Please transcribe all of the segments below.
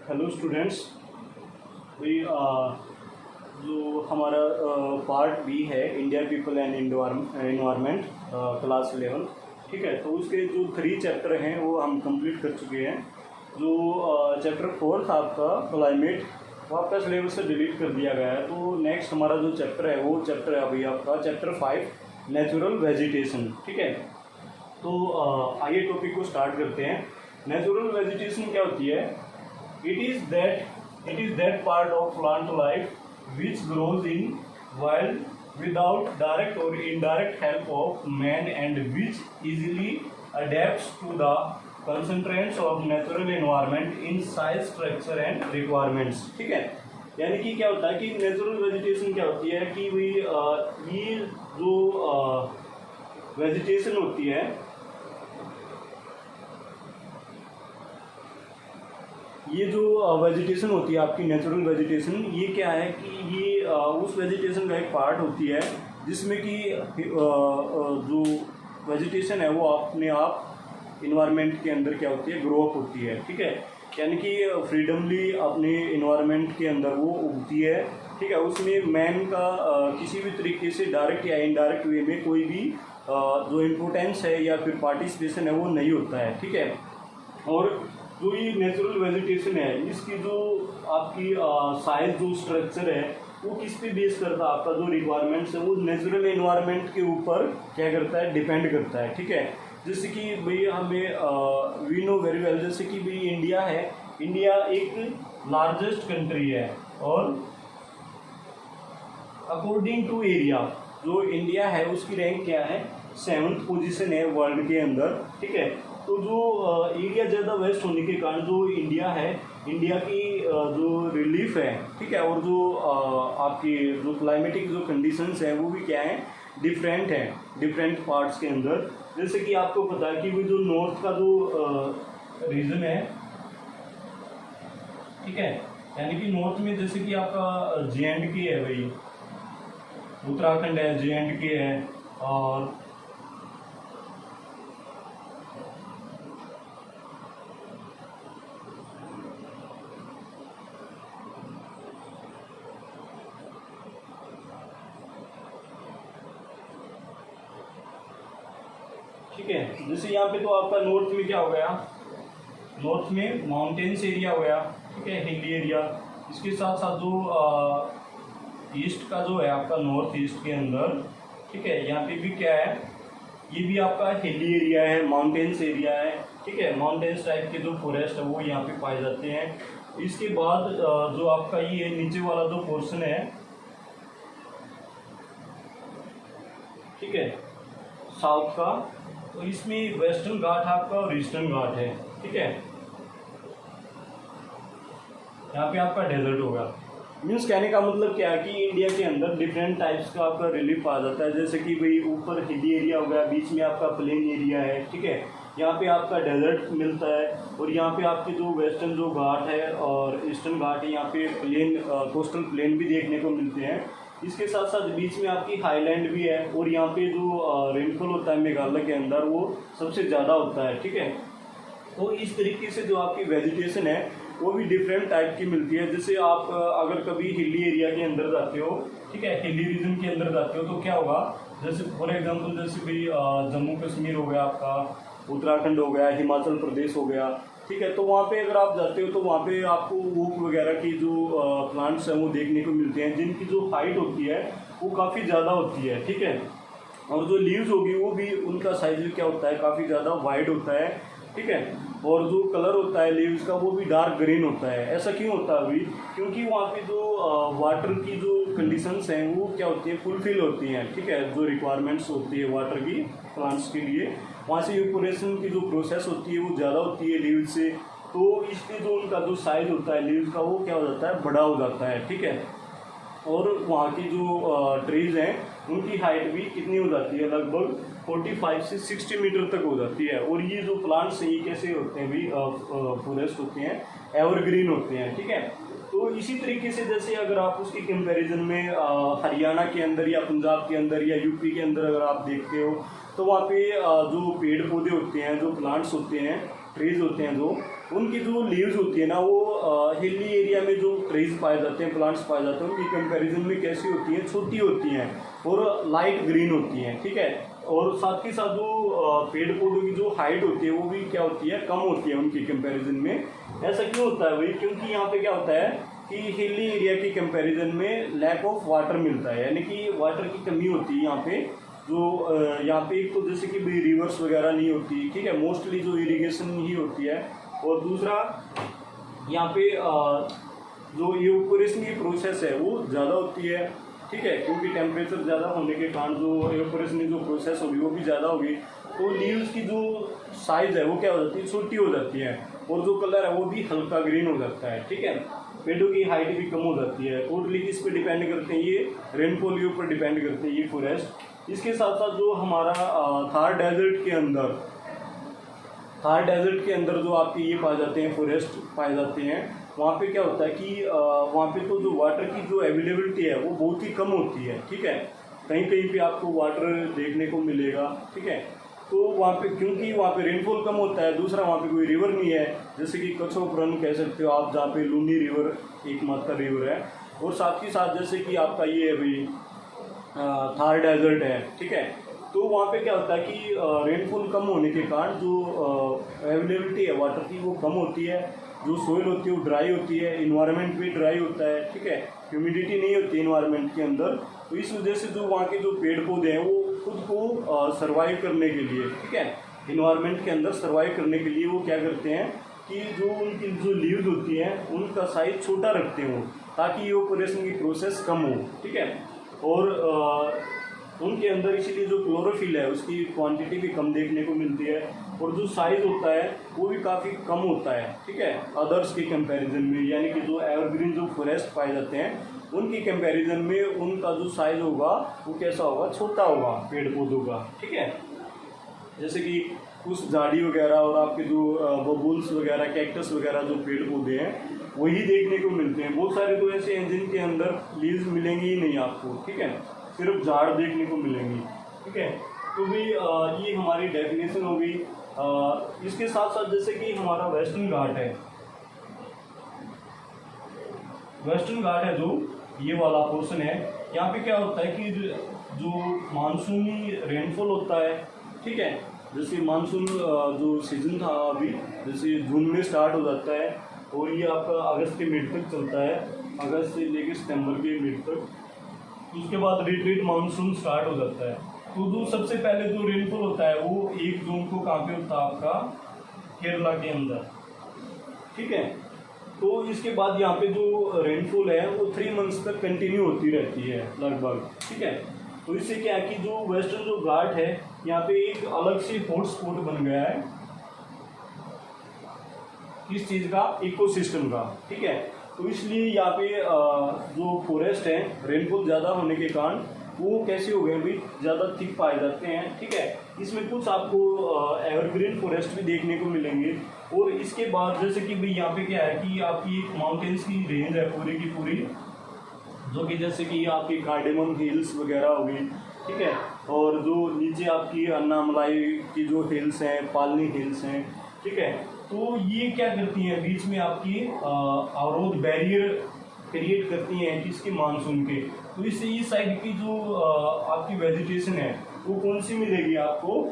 Hello students. भाई जो हमारा पार्ट बी है India people and environment class 11, ठीक है। तो उसके जो 3 चैप्टर हैं वो हम कंप्लीट कर चुके हैं। जो चैप्टर 4 था आपका क्लाइमेट, वो आपका सिलेबस से डिलीट कर दिया गया है। तो नेक्स्ट हमारा जो चैप्टर है वो चैप्टर है अभी आपका चैप्टर 5 नेचुरल वेजिटेशन, ठीक है। तो आइए टॉपिक को स्टार्ट करते हैं। नेचुरल वेजिटेशन क्या होती है? It is that part of plant life which grows in wild without direct or indirect help of man and which easily adapts to the constraints of natural environment in size, structure and requirements, ठीक है। यानी कि क्या होता है कि natural vegetation क्या होती है कि ये जो वेजिटेशन होती है, ये जो वेजिटेशन होती है आपकी नेचुरल वेजिटेशन, ये क्या है कि ये उस वेजिटेशन का एक पार्ट होती है जिसमें कि जो वेजिटेशन है वो अपने आप इन्वायरमेंट के अंदर क्या होती है, ग्रो अप होती है, ठीक है। यानी कि फ्रीडमली अपने इन्वायरमेंट के अंदर वो उगती है, ठीक है। उसमें मैन का किसी भी तरीके से डायरेक्ट या इनडायरेक्ट वे में कोई भी जो इम्पोर्टेंस है या फिर पार्टिसिपेशन है वो नहीं होता है, ठीक है। और जो ये नेचुरल वेजिटेशन है इसकी जो आपकी साइज, जो स्ट्रक्चर है वो किस पे बेस करता है? आपका जो रिक्वायरमेंट्स है वो नेचुरल एनवायरनमेंट के ऊपर क्या करता है, डिपेंड करता है, ठीक है। जैसे कि भाई हमें वी नो वेरी वेल, जैसे कि भाई इंडिया है, इंडिया एक लार्जेस्ट कंट्री है और अकॉर्डिंग टू एरिया जो इंडिया है उसकी रैंक क्या है, 7th पोजीशन है वर्ल्ड के अंदर, ठीक है। तो जो एरिया ज़्यादा वेस्ट होने के कारण जो इंडिया है, इंडिया की जो रिलीफ है, ठीक है, और जो आपकी जो क्लाइमेटिक जो कंडीशंस हैं वो भी क्या है, डिफरेंट है डिफरेंट पार्ट्स के अंदर। जैसे कि आपको पता है कि वो जो नॉर्थ का जो रीजन है, ठीक है, यानी कि नॉर्थ में जैसे कि आपका J&K है, भाई उत्तराखंड है, J&K है, और ठीक है। जैसे यहाँ पे तो आपका नॉर्थ में क्या हो गया, नॉर्थ में माउंटेन्स एरिया हो गया, ठीक है, हिली एरिया। इसके साथ साथ जो ईस्ट का जो है आपका नॉर्थ ईस्ट के अंदर, ठीक है, यहाँ पे भी क्या है, ये भी आपका हिली एरिया है, माउंटेन्स एरिया है, ठीक है। माउंटेन्स टाइप के जो फॉरेस्ट है वो यहाँ पे पाए जाते हैं। इसके बाद जो आपका ये नीचे वाला जो पोर्शन है, ठीक है, साउथ का, तो इसमें वेस्टर्न घाट आपका और ईस्टर्न घाट है, ठीक है। यहाँ पे आपका डेजर्ट होगा। मीन्स कहने का मतलब क्या है कि इंडिया के अंदर डिफरेंट टाइप्स का आपका रिलीफ आ जाता है। जैसे कि भाई ऊपर हिली एरिया हो गया, बीच में आपका प्लेन एरिया है, ठीक है, यहाँ पे आपका डेजर्ट मिलता है, और यहाँ पे आपके जो वेस्टर्न जो घाट है और ईस्टर्न घाट है, यहाँ पे प्लेन कोस्टल प्लेन भी देखने को मिलते हैं। इसके साथ साथ बीच में आपकी हाईलैंड भी है, और यहाँ पे जो रेनफॉल होता है मेघालय के अंदर वो सबसे ज़्यादा होता है, ठीक है। तो इस तरीके से जो आपकी वेजिटेशन है वो भी डिफरेंट टाइप की मिलती है। जैसे आप अगर कभी हिली एरिया के अंदर जाते हो, ठीक है, हिली रीजन के अंदर जाते हो तो क्या होगा, जैसे फॉर एग्जांपल जैसे भाई जम्मू कश्मीर हो गया आपका, उत्तराखंड हो गया, हिमाचल प्रदेश हो गया, ठीक है। तो वहाँ पे अगर आप जाते हो तो वहाँ पे आपको ऊख वगैरह की जो प्लांट्स हैं वो देखने को मिलते हैं, जिनकी जो हाइट होती है वो काफ़ी ज़्यादा होती है, ठीक है। और जो लीव्स होगी वो भी उनका साइज क्या होता है, काफ़ी ज़्यादा वाइड होता है, ठीक है। और जो कलर होता है लीव्स का वो भी डार्क ग्रीन होता है। ऐसा क्यों होता है अभी? क्योंकि वहाँ पे जो वाटर की जो कंडीशंस हैं वो क्या होती है, फुलफिल होती हैं, ठीक है। जो रिक्वायरमेंट्स होती है वाटर की प्लांट्स के लिए, वहाँ से इवेपोरेशन की जो प्रोसेस होती है वो ज़्यादा होती है लीव्स से, तो इसलिए जो उनका जो साइज होता है लीव्स का वो क्या हो जाता है, बड़ा हो जाता है, ठीक है। और वहाँ की जो ट्रीज़ हैं उनकी हाइट भी कितनी हो जाती है, लगभग 45 से 60 मीटर तक हो जाती है। और ये जो प्लांट्स हैं ये कैसे होते हैं भाई, फॉरेस्ट होते हैं, एवरग्रीन होते हैं, ठीक है। तो इसी तरीके से जैसे अगर आप उसकी कंपैरिजन में हरियाणा के अंदर या पंजाब के अंदर या यूपी के अंदर अगर आप देखते हो तो वहाँ पे जो पेड़ पौधे होते हैं, जो प्लांट्स होते हैं, ट्रीज होते हैं जो उनकी जो लीव्स होती है ना वो हिली एरिया में जो ट्रीज पाए जाते हैं, प्लांट्स पाए जाते हैं, उनकी कंपैरिजन में कैसी होती हैं, छोटी होती हैं और लाइट ग्रीन होती हैं, ठीक है। और साथ ही साथ जो पेड़ पौधों की जो हाइट होती है वो भी क्या होती है, कम होती है उनकी कंपैरिजन में। ऐसा क्यों होता है भाई, क्योंकि यहाँ पे क्या होता है कि हिली एरिया की कंपैरिजन में लैक ऑफ वाटर मिलता है, यानी कि वाटर की कमी होती है यहाँ पे। जो यहाँ पे एक तो जैसे कि भाई रिवर्स वगैरह नहीं होती, ठीक है, मोस्टली जो इरिगेशन ही होती है। और दूसरा यहाँ पे जो इवेपोरेशन की प्रोसेस है वो ज़्यादा होती है, ठीक है, क्योंकि टेम्परेचर ज़्यादा होने के कारण जो इवेपोरेशन की जो प्रोसेस होगी वो भी ज़्यादा होगी। तो लीव्स की जो साइज़ है वो क्या हो जाती है, छोटी हो जाती है, और जो कलर है वो भी हल्का ग्रीन हो जाता है, ठीक है। पेड़ों की हाइट भी कम हो जाती है। टोटली किस पे डिपेंड करते हैं, ये रेनफॉल के ऊपर डिपेंड करते हैं ये फॉरेस्ट। इसके साथ साथ जो हमारा थार डेजर्ट के अंदर जो आपके ये पाए जाते हैं, फॉरेस्ट पाए जाते हैं, वहाँ पे क्या होता है कि वहाँ पे तो जो वाटर की जो अवेलेबिलिटी है वो बहुत ही कम होती है, ठीक है। कहीं कहीं पे आपको वाटर देखने को मिलेगा, ठीक है। तो वहाँ पे क्योंकि वहाँ पे रेनफॉल कम होता है, दूसरा वहाँ पे कोई रिवर नहीं है, जैसे कि कच्छोप रन कह सकते हो आप, जहाँ पे लूनी रिवर एकमात्र रिवर है। और साथ ही साथ जैसे कि आपका ये अभी थार डेजर्ट है, ठीक है। तो वहाँ पे क्या होता है कि रेनफॉल कम होने के कारण जो अवेलेबिलिटी है वाटर की वो कम होती है, जो सोइल होती है वो ड्राई होती है, इन्वायरमेंट भी ड्राई होता है, ठीक है, ह्यूमिडिटी नहीं होती इन्वायरमेंट के अंदर। तो इस वजह से जो वहाँ के जो पेड़ पौधे हैं वो खुद को सर्वाइव करने के लिए, ठीक है, इन्वायरमेंट के अंदर सर्वाइव करने के लिए वो क्या करते हैं कि जो उनकी जो लीव्स होती हैं उनका साइज छोटा रखते हैं वो, ताकि इवेपोरेशन की प्रोसेस कम हो, ठीक है। और उनके अंदर इसीलिए जो क्लोरोफिल है उसकी क्वांटिटी भी कम देखने को मिलती है, और जो साइज़ होता है वो भी काफ़ी कम होता है, ठीक है, अदर्स के कंपैरिजन में। यानी कि जो एवरग्रीन जो फॉरेस्ट पाए जाते हैं उनकी कंपैरिजन में उनका जो साइज़ होगा वो कैसा होगा, छोटा होगा पेड़ पौधों का, ठीक है। जैसे कि कुछ झाड़ी वगैरह और आपके जो बबूल्स वगैरह, कैक्टस वगैरह जो पेड़ पौधे हैं वही देखने को मिलते हैं। बहुत सारे तो ऐसे हैं जिनके अंदर लीव्स मिलेंगी ही नहीं आपको, ठीक है, सिर्फ झाड़ देखने को मिलेंगी, ठीक है। तो भी ये हमारी डेफिनेशन हो गई। इसके साथ साथ जैसे कि हमारा वेस्टर्न घाट है, जो ये वाला पोर्शन है, यहाँ पे क्या होता है कि जो मानसूनी रेनफॉल होता है, ठीक है, जैसे मानसून जो सीजन था अभी जैसे जून में स्टार्ट हो जाता है और ये आपका अगस्त के मिड तक चलता है, अगस्त से लेकर सितंबर के मिड तक। उसके बाद रिट्रीट मानसून स्टार्ट हो जाता है। तो जो सबसे पहले जो रेनफॉल होता है वो 1 जून को कहाँ पे होता है आपका, केरला के अंदर, ठीक है। तो इसके बाद यहाँ पे जो रेनफॉल है वो 3 मंथ्स तक कंटिन्यू होती रहती है लगभग, ठीक है। तो इससे क्या है कि जो वेस्टर्न जो घाट है यहाँ पे एक अलग से हॉट स्पॉट बन गया है किस चीज़ का, इकोसिस्टम का, ठीक है। तो इसलिए यहाँ पे जो फॉरेस्ट है रेनफॉल ज़्यादा होने के कारण वो कैसे हो गए भाई, ज़्यादा थिक पाए जाते हैं, ठीक है। इसमें कुछ आपको एवरग्रीन फॉरेस्ट भी देखने को मिलेंगे। और इसके बाद जैसे कि भाई यहाँ पे क्या है कि आपकी माउंटेन्स की रेंज है पूरी की पूरी, जो कि जैसे कि आपकी कार्डेमम हिल्स वगैरह हो गई, ठीक है। और जो नीचे आपकी अन्नामलाई की जो हिल्स हैं, पालनी हिल्स हैं, ठीक है। तो ये क्या करती हैं, बीच में आपकी अवरोध बैरियर क्रिएट करती हैं किसकी, मानसून के। तो इससे इस साइड की जो आपकी वेजिटेशन है वो कौन सी मिलेगी आपको,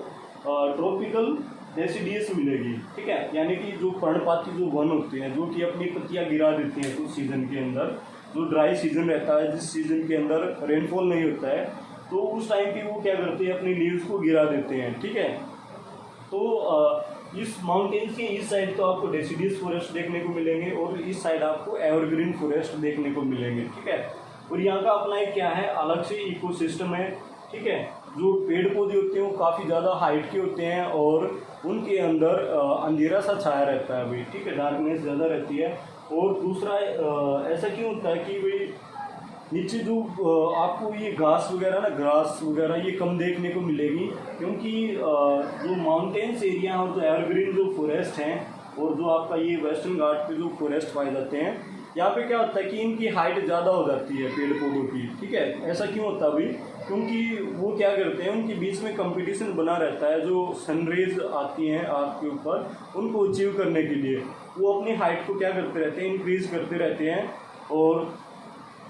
ट्रॉपिकल डेसिडियस मिलेगी, ठीक है। यानी कि जो पर्णपाती जो वन होते हैं जो कि अपनी पत्तियां गिरा देते हैं कुछ सीजन के अंदर, जो ड्राई सीजन रहता है जिस सीजन के अंदर रेनफॉल नहीं होता है, तो उस टाइम पे वो क्या करते हैं, अपनी लीव्स को गिरा देते हैं, ठीक है। तो इस माउंटेन्स के इस साइड तो आपको डेसिडियस फॉरेस्ट देखने को मिलेंगे और इस साइड आपको एवरग्रीन फॉरेस्ट देखने को मिलेंगे, ठीक है। और यहाँ का अपना एक क्या है, अलग से इकोसिस्टम है, ठीक है। जो पेड़ पौधे होते हैं वो काफ़ी ज़्यादा हाइट के होते हैं और उनके अंदर अंधेरा सा छाया रहता है भाई, ठीक है, डार्कनेस ज़्यादा रहती है। और दूसरा ऐसा क्यों होता है कि भाई नीचे जो आपको ये घास वगैरह ना, ग्रास वगैरह ये कम देखने को मिलेगी, क्योंकि जो माउंटेन्स एरिया और जो एवरग्रीन जो फॉरेस्ट हैं और जो आपका ये वेस्टर्न घाट पे जो फॉरेस्ट पाए जाते हैं यहाँ पे क्या होता है कि इनकी हाइट ज़्यादा हो जाती है पेड़ पौधों की, ठीक है। ऐसा क्यों होता है भाई? क्योंकि वो क्या करते हैं, उनके बीच में कंपटीशन बना रहता है, जो सनरेज आती हैं आपके ऊपर उनको अचीव करने के लिए वो अपनी हाइट को क्या करते रहते हैं, इंक्रीज करते रहते हैं। और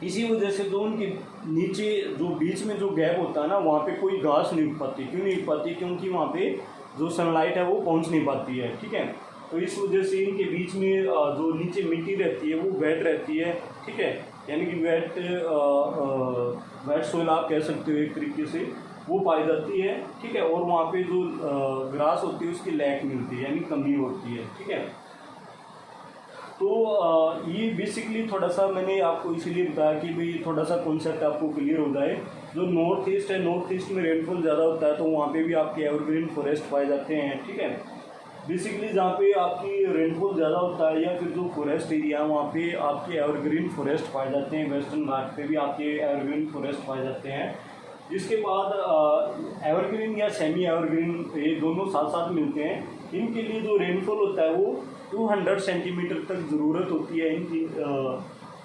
इसी वजह से जो उनके नीचे जो बीच में जो गैप होता है ना, वहाँ पे कोई घास नहीं उग पाती। क्यों नहीं उग पाती? क्योंकि वहाँ पे जो सनलाइट है वो पहुँच नहीं पाती है, ठीक है। तो इस वजह से इनके बीच में जो नीचे मिट्टी रहती है वो वेट रहती है, ठीक है। यानी कि वेट सोइल आप कह सकते हो एक तरीके से, वो पाई जाती है, ठीक है। और वहाँ पे जो ग्रास होती है उसकी लैक मिलती है, यानी कमी होती है, ठीक है। तो ये बेसिकली थोड़ा सा मैंने आपको इसीलिए बताया कि भाई थोड़ा सा कॉन्सेप्ट आपको क्लियर हो जाए। जो नॉर्थ ईस्ट है, नॉर्थ ईस्ट में रेनफॉल ज़्यादा होता है, तो वहाँ पे भी आपके एवरग्रीन फॉरेस्ट पाए जाते हैं, ठीक है। बेसिकली जहाँ पे आपकी रेनफॉल ज़्यादा होता है या फिर जो फॉरेस्ट एरिया है वहाँ पे आपके एवरग्रीन फॉरेस्ट पाए जाते हैं। वेस्टर्न घाट पे भी आपके एवरग्रीन फॉरेस्ट पाए जाते हैं। जिसके बाद एवरग्रीन या सेमी एवरग्रीन ये दोनों साथ साथ मिलते हैं। इनके लिए जो रेनफॉल होता है वो 200 सेंटीमीटर तक ज़रूरत होती है इनकी,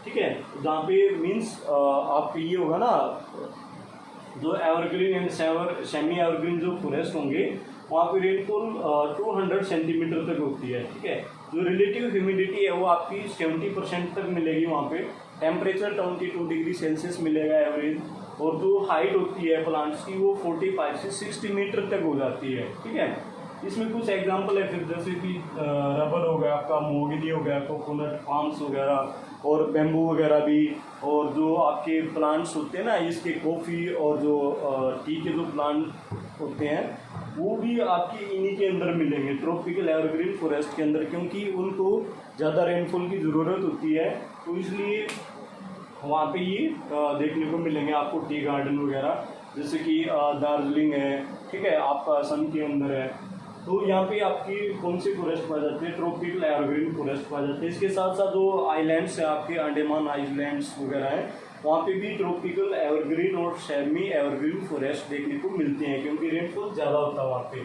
ठीक है। जहाँ पे मीन्स आपको ये होगा ना, जो एवरग्रीन एंड सेमी एवरग्रीन जो फॉरेस्ट होंगे वहाँ पे रेनफॉल 200 सेंटीमीटर तक होती है, ठीक है। जो रिलेटिव ह्यूमिडिटी है वो आपकी 70% तक मिलेगी वहाँ पे। टेम्परेचर 22 डिग्री सेल्सियस मिलेगा एवरेज। और जो हाइट होती है प्लांट्स की वो 45 से 60 मीटर तक हो जाती है, ठीक है। इसमें कुछ एग्जांपल है फिर, जैसे कि रबर हो गया आपका, मोहगनी हो गया, कोकोनट पाम्स वगैरह और बेम्बू वगैरह भी। और जो आपके प्लांट्स होते हैं ना, इसके कॉफ़ी और जो टी के जो प्लांट होते हैं वो भी आपकी इन्हीं के अंदर मिलेंगे, ट्रॉपिकल एवरग्रीन फॉरेस्ट के अंदर, क्योंकि उनको ज़्यादा रेनफॉल की ज़रूरत होती है। तो इसलिए वहाँ पे ये देखने को मिलेंगे आपको टी गार्डन वगैरह, जैसे कि दार्जिलिंग है, ठीक है, आपका असम के अंदर है। तो यहाँ पे आपकी कौन सी फॉरेस्ट पाई जाती है? ट्रॉपिकल एवरग्रीन फॉरेस्ट पाई जाती है। इसके साथ साथ जो आइलैंड्स हैं आपके, अंडमान आइलैंड्स वगैरह हैं, वहाँ पे भी ट्रॉपिकल एवरग्रीन और सेमी एवरग्रीन फॉरेस्ट देखने को मिलते हैं, क्योंकि रेनफॉल ज़्यादा होता है वहाँ पे।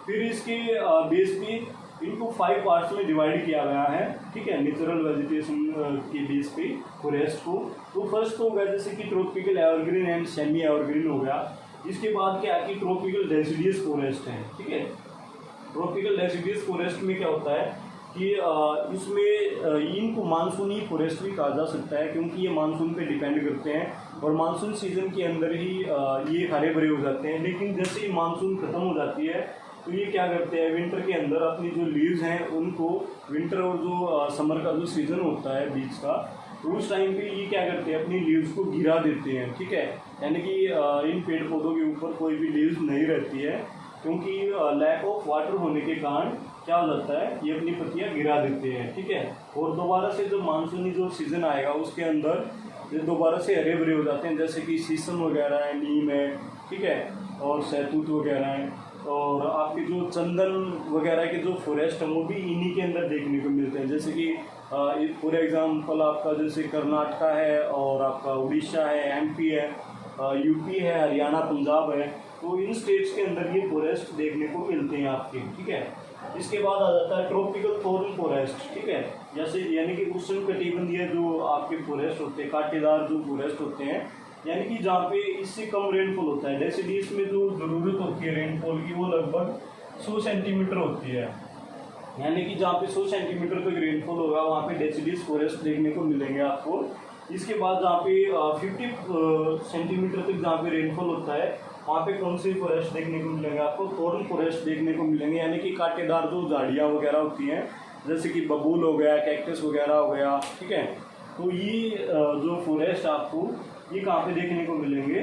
फिर इसके बेस पे इनको 5 पार्ट्स में डिवाइड किया गया है, ठीक है, नेचुरल वेजिटेशन के बेस पे फॉरेस्ट को। तो फर्स्ट तो होगा जैसे कि tropical evergreen and semi evergreen हो गया। इसके बाद क्या है कि ट्रॉपिकल डेसिडियस फॉरेस्ट है, ठीक है। ट्रॉपिकल डेसिडियस फॉरेस्ट में क्या होता है कि इसमें इनको मानसूनी फॉरेस्ट भी कहा जा सकता है, क्योंकि ये मानसून पे डिपेंड करते हैं और मानसून सीजन के अंदर ही ये हरे भरे हो जाते हैं। लेकिन जैसे ही मानसून ख़त्म हो जाती है तो ये क्या करते हैं, विंटर के अंदर अपनी जो लीव्स हैं उनको, विंटर और जो समर का जो सीज़न होता है बीच का, तो उस टाइम पे ये क्या करते हैं, अपनी लीव्स को गिरा देते हैं, ठीक है। यानी कि इन पेड़ पौधों के ऊपर कोई भी लीव्स नहीं रहती है, क्योंकि लैक ऑफ वाटर होने के कारण क्या हो जाता है, ये अपनी पत्तियाँ गिरा देते हैं, ठीक है। और दोबारा से जो मानसूनी जो सीज़न आएगा उसके अंदर ये दोबारा से हरे भरे हो जाते हैं, जैसे कि शीशम वगैरह है, नीम है, ठीक है, और सहतूत वगैरह हैं। और आपके जो चंदन वगैरह के जो फॉरेस्ट हैं वो भी इन्हीं के अंदर देखने को मिलते हैं। जैसे कि फॉर एग्जांपल आपका जैसे कर्नाटका है और आपका उड़ीसा है, एमपी है, यूपी है, हरियाणा, पंजाब है, तो इन स्टेट्स के अंदर ये फॉरेस्ट देखने को मिलते हैं आपके, ठीक है। इसके बाद आ जाता है ट्रॉपिकल थॉर्न फॉरेस्ट, ठीक है। जैसे यानी कि उष्णकटिबंधीय जो आपके फॉरेस्ट होते हैं, कांटेदार जो फॉरेस्ट होते हैं, यानी कि जहाँ पे इससे कम रेनफॉल होता है। डेसिडियस में जो ज़रूरत होती है रेनफॉल की वो लगभग 100 सेंटीमीटर होती है, यानी कि जहाँ पे 100 सेंटीमीटर तक रेनफॉल होगा वहाँ पे डेसिडियस फॉरेस्ट देखने को मिलेंगे आपको। इसके बाद जहाँ पे 50 सेंटीमीटर तक जहाँ पे रेनफॉल होता है वहाँ पे कौन सी फॉरेस्ट देखने को मिलेंगे आपको? थॉर्न फॉरेस्ट देखने को मिलेंगे, यानी कि कांटेदार जो झाड़ियाँ वगैरह होती हैं, जैसे कि बबूल हो गया, कैक्टस वगैरह हो गया, ठीक है। तो ये जो फॉरेस्ट आपको ये कहाँ पे देखने को मिलेंगे?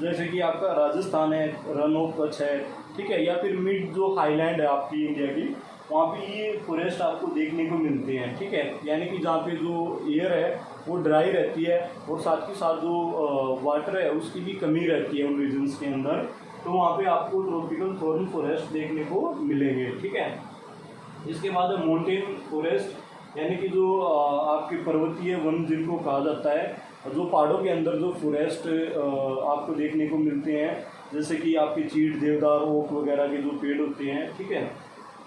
जैसे कि आपका राजस्थान है, रन ऑफ कच्छ है, ठीक है, या फिर मिड जो हाईलैंड है आपकी इंडिया की, वहाँ पे ये फॉरेस्ट आपको देखने को मिलते हैं, ठीक है। यानी कि जहाँ पे जो एयर है वो ड्राई रहती है और साथ के साथ जो वाटर है उसकी भी कमी रहती है उन रीजन्स के अंदर, तो वहाँ पे आपको ट्रॉपिकल थॉर्न फॉरेस्ट देखने को मिलेंगे, ठीक है। इसके बाद माउंटेन फॉरेस्ट, यानी कि जो आपके पर्वतीय वन जिनको कहा जाता है, जो पहाड़ों के अंदर जो फॉरेस्ट आपको देखने को मिलते हैं, जैसे कि आपके चीड़, देवदार, ओक वगैरह के जो पेड़ होते हैं, ठीक है।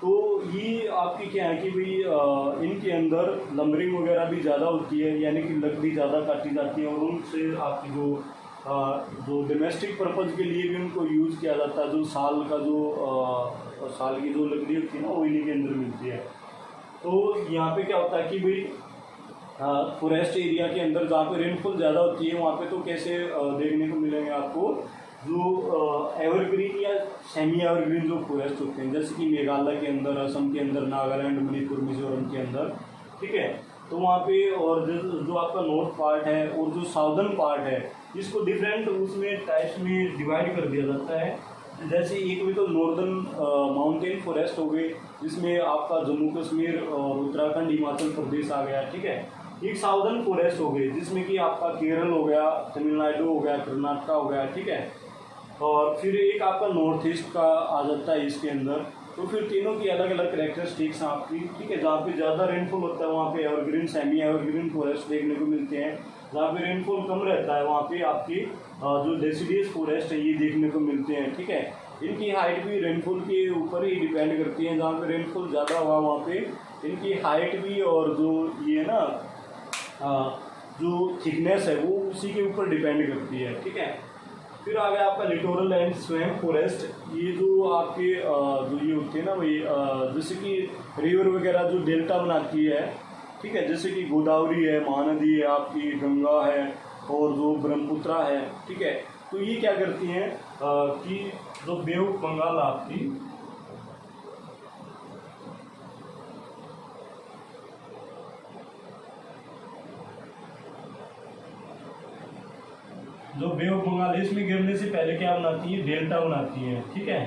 तो ये आपकी क्या है कि भाई इन इनके अंदर लंबरिंग वगैरह भी ज़्यादा होती है, यानी कि लकड़ी ज़्यादा काटी जाती है, और उनसे आपकी जो डोमेस्टिक पर्पज़ के लिए भी उनको यूज़ किया जाता है। जो साल की जो लकड़ी होती है ना, वो इन्हीं के अंदर मिलती है। तो यहाँ पे क्या होता है कि भाई फॉरेस्ट एरिया के अंदर जहाँ पे रेनफॉल ज़्यादा होती है, वहाँ पे तो कैसे देखने को मिलेंगे आपको, जो एवरग्रीन या सेमी एवरग्रीन जो फॉरेस्ट होते हैं, जैसे कि मेघालय के अंदर, असम के अंदर, नागालैंड, मणिपुर, मिजोरम के अंदर, ठीक है। तो वहाँ पे और जो आपका नॉर्थ पार्ट है और जो साउदर्न पार्ट है, इसको डिफरेंट उसमें टाइप्स में डिवाइड कर दिया जाता है। जैसे एक में तो नॉर्दर्न माउंटेन फॉरेस्ट हो गई, जिसमें आपका जम्मू कश्मीर और उत्तराखंड, हिमाचल प्रदेश आ गया, ठीक है। एक साउदर्न फॉरेस्ट हो गई, जिसमें कि आपका केरल हो गया, तमिलनाडु हो गया, कर्नाटक हो गया, ठीक है। और फिर एक आपका नॉर्थ ईस्ट का आ जाता है इसके अंदर। तो फिर तीनों की अलग अलग कैरेक्टरिस्टिक्स हैं आपकी, ठीक है। जहाँ पे ज़्यादा रेनफॉल होता है, वहाँ पे एवरग्रीन, सेमी एवरग्रीन फॉरेस्ट देखने को मिलते हैं। जहाँ पे रेनफॉल कम रहता है, वहाँ पे आपकी जो डेसिडियस फॉरेस्ट है, ये देखने को मिलते हैं, ठीक है। इनकी हाइट भी रेनफॉल के ऊपर ही डिपेंड करती है। जहाँ पे रेनफॉल ज़्यादा हुआ, वहाँ पे इनकी हाइट भी और जो ये ना जो थिकनेस है, वो उसी के ऊपर डिपेंड करती है, ठीक है। फिर आ गया आपका लिटोरल एंड स्वैम्प फॉरेस्ट। ये जो आपके जो ये होते हैं ना भाई, जैसे कि रिवर वगैरह जो डेल्टा बनाती है, ठीक है, जैसे कि गोदावरी है, महानदी है, आपकी गंगा है, और जो ब्रह्मपुत्रा है, ठीक है। तो ये क्या करती हैं कि जो बे ऑफ बंगाल आपकी जो बे ऑफ बंगाल है, इसमें गिरने से पहले क्या बनाती है, डेल्टा बनाती है, ठीक है।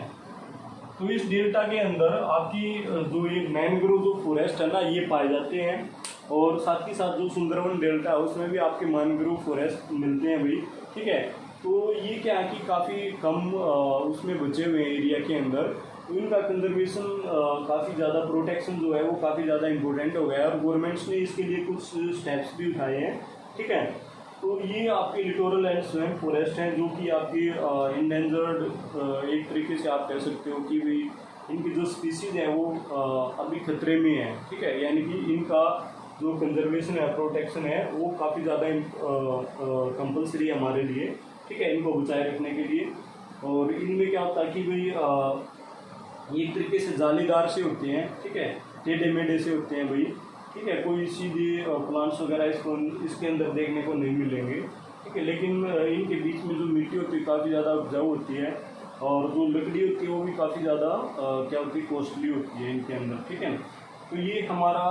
तो इस डेल्टा के अंदर आपकी जो ये मैनग्रोव जो फॉरेस्ट है ना, ये पाए जाते हैं। और साथ ही साथ जो सुंदरवन डेल्टा है, उसमें भी आपके मैनग्रोव फॉरेस्ट मिलते हैं भाई, ठीक है। तो ये क्या है कि काफ़ी कम उसमें बचे हुए एरिया के अंदर, तो इनका कंजर्वेशन काफ़ी ज़्यादा, प्रोटेक्शन जो है वो काफ़ी ज़्यादा इम्पोर्टेंट हो गया है, और गवर्नमेंट्स ने इसके लिए कुछ स्टेप्स भी उठाए हैं, ठीक है। तो ये आपके लिटोरल एंड स्वैम्प फॉरेस्ट हैं, जो कि आपकी इंडेंजर्ड एक तरीके से आप कह सकते हो कि भाई इनकी जो स्पीसीज है वो अभी खतरे में है, ठीक है। यानी कि इनका जो कंजर्वेशन है, प्रोटेक्शन है, वो काफ़ी ज़्यादा कंपलसरी है हमारे लिए, ठीक है, इनको बचाए रखने के लिए। और इनमें क्या होता है कि भाई एक तरीके से जालीदार से होते हैं, ठीक है, टेढ़े मेढ़े से होते हैं भाई, ठीक है। कोई सीधे प्लांट्स वगैरह इसके अंदर देखने को नहीं मिलेंगे, ठीक है। लेकिन इनके बीच में जो मिट्टी होती है काफ़ी ज़्यादा उपजाऊ होती है, और जो लकड़ी होती है वो भी काफ़ी ज़्यादा क्या होती है, कॉस्टली होती है इनके अंदर, ठीक है। तो ये हमारा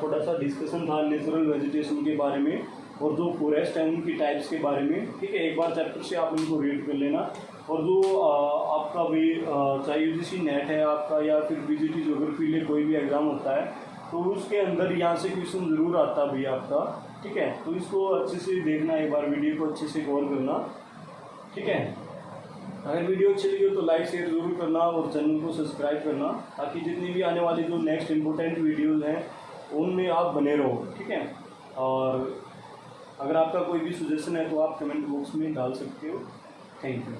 थोड़ा सा डिस्कशन था नेचुरल वेजिटेशन के बारे में, और जो फॉरेस्ट है उनकी टाइप्स के बारे में, ठीक है। एक बार चैप्टर से आप इनको रीड कर लेना। और जो आपका भी चाहे यूजीसी नेट है आपका, या फिर बीजीटी ज्योग्राफी लिए कोई भी एग्ज़ाम होता है, तो उसके अंदर यहाँ से क्वेश्चन ज़रूर आता है भैया आपका, ठीक है। तो इसको अच्छे से देखना, एक बार वीडियो को अच्छे से गौर करना, ठीक है। अगर वीडियो अच्छी लगी हो तो लाइक शेयर ज़रूर करना, और चैनल को सब्सक्राइब करना, ताकि जितनी भी आने वाली जो नेक्स्ट इंपॉर्टेंट वीडियोज़ हैं उनमें आप बने रहो, ठीक है। और अगर आपका कोई भी सजेशन है तो आप कमेंट बॉक्स में डाल सकते हो। Thank you.